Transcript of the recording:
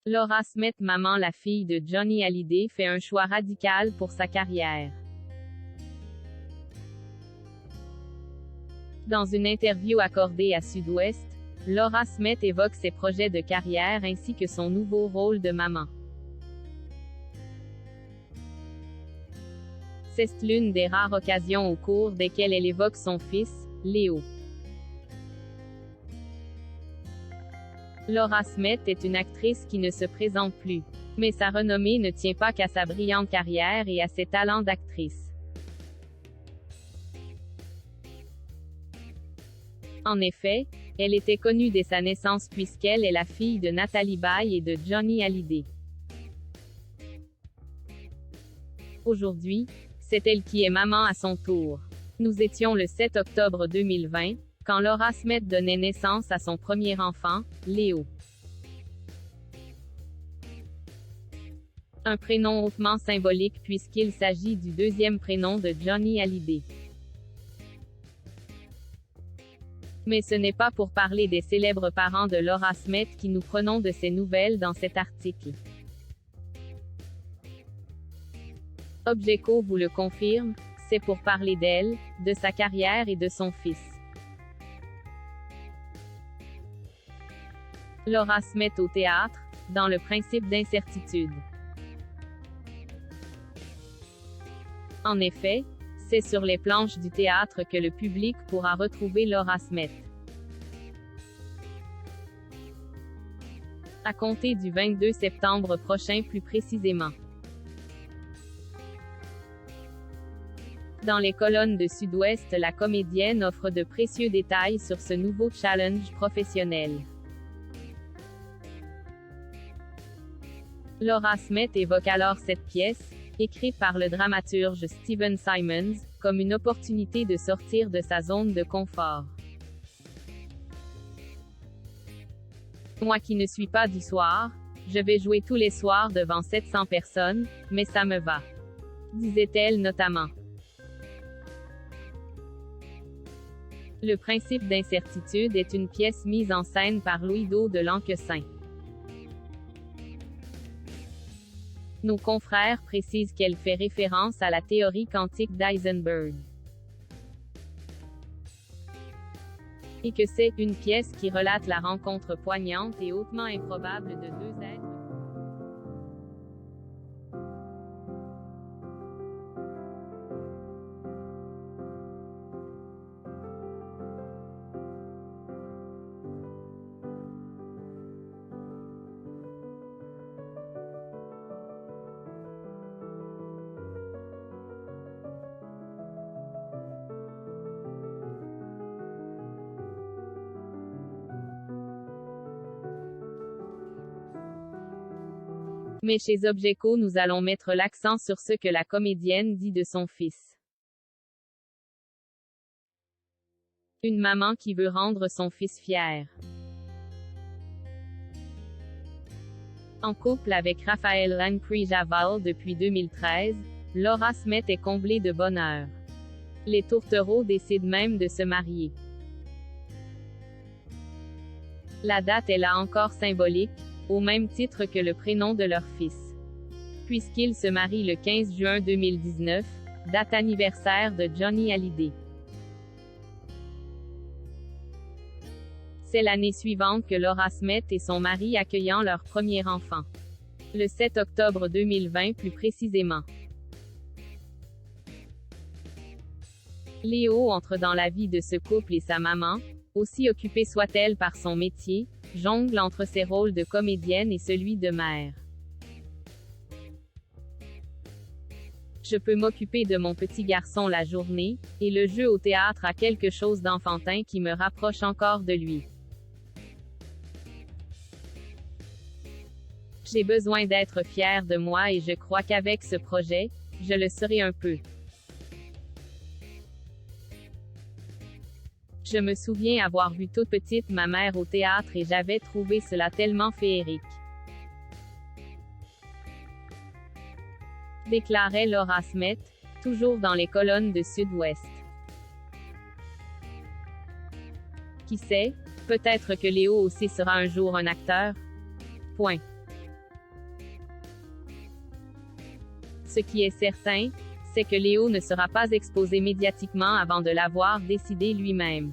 Laura Smith, maman, la fille de Johnny Hallyday, fait un choix radical pour sa carrière. Dans une interview accordée à Sud-Ouest, Laura Smith évoque ses projets de carrière ainsi que son nouveau rôle de maman. C'est l'une des rares occasions au cours desquelles elle évoque son fils, Léo. Laura Smith est une actrice qui ne se présente plus. Mais sa renommée ne tient pas qu'à sa brillante carrière et à ses talents d'actrice. En effet, elle était connue dès sa naissance puisqu'elle est la fille de Natalie Baye et de Johnny Hallyday. Aujourd'hui, c'est elle qui est maman à son tour. Nous étions le 7 octobre 2020, quand Laura Smith donnait naissance à son premier enfant, Léo. Un prénom hautement symbolique puisqu'il s'agit du deuxième prénom de Johnny Hallyday. Mais ce n'est pas pour parler des célèbres parents de Laura Smith qui nous prenons de ces nouvelles dans cet article. Objeco vous le confirme, c'est pour parler d'elle, de sa carrière et de son fils. Laura Smith au théâtre, dans le principe d'incertitude. En effet, c'est sur les planches du théâtre que le public pourra retrouver Laura Smith. À compter du 22 septembre prochain plus précisément. Dans les colonnes de Sud-Ouest, la comédienne offre de précieux détails sur ce nouveau challenge professionnel. Laura Smith évoque alors cette pièce, écrite par le dramaturge Stephen Simons, comme une opportunité de sortir de sa zone de confort. Moi qui ne suis pas du soir, je vais jouer tous les soirs devant 700 personnes, mais ça me va. Disait-elle notamment. Le principe d'incertitude est une pièce mise en scène par Louis Do de Lanquesin. Nos confrères précisent qu'elle fait référence à la théorie quantique d'Heisenberg. Et que c'est une pièce qui relate la rencontre poignante et hautement improbable de deux êtres. Mais chez Objeco nous allons mettre l'accent sur ce que la comédienne dit de son fils. Une maman qui veut rendre son fils fier. En couple avec Raphaël Lancry-Javal depuis 2013, Laura Smith est comblée de bonheur. Les tourtereaux décident même de se marier. La date est là encore symbolique, au même titre que le prénom de leur fils. Puisqu'ils se marient le 15 juin 2019, date anniversaire de Johnny Hallyday. C'est l'année suivante que Laura Smith et son mari accueillant leur premier enfant. Le 7 octobre 2020 plus précisément. Léo entre dans la vie de ce couple et sa maman, aussi occupée soit-elle par son métier, jongle entre ses rôles de comédienne et celui de mère. Je peux m'occuper de mon petit garçon la journée, et le jeu au théâtre a quelque chose d'enfantin qui me rapproche encore de lui. J'ai besoin d'être fière de moi et je crois qu'avec ce projet, je le serai un peu. Je me souviens avoir vu toute petite ma mère au théâtre et j'avais trouvé cela tellement féerique. Déclarait Laura Smith, toujours dans les colonnes de Sud-Ouest. Qui sait, peut-être que Léo aussi sera un jour un acteur. Point. Ce qui est certain, c'est que Léo ne sera pas exposé médiatiquement avant de l'avoir décidé lui-même.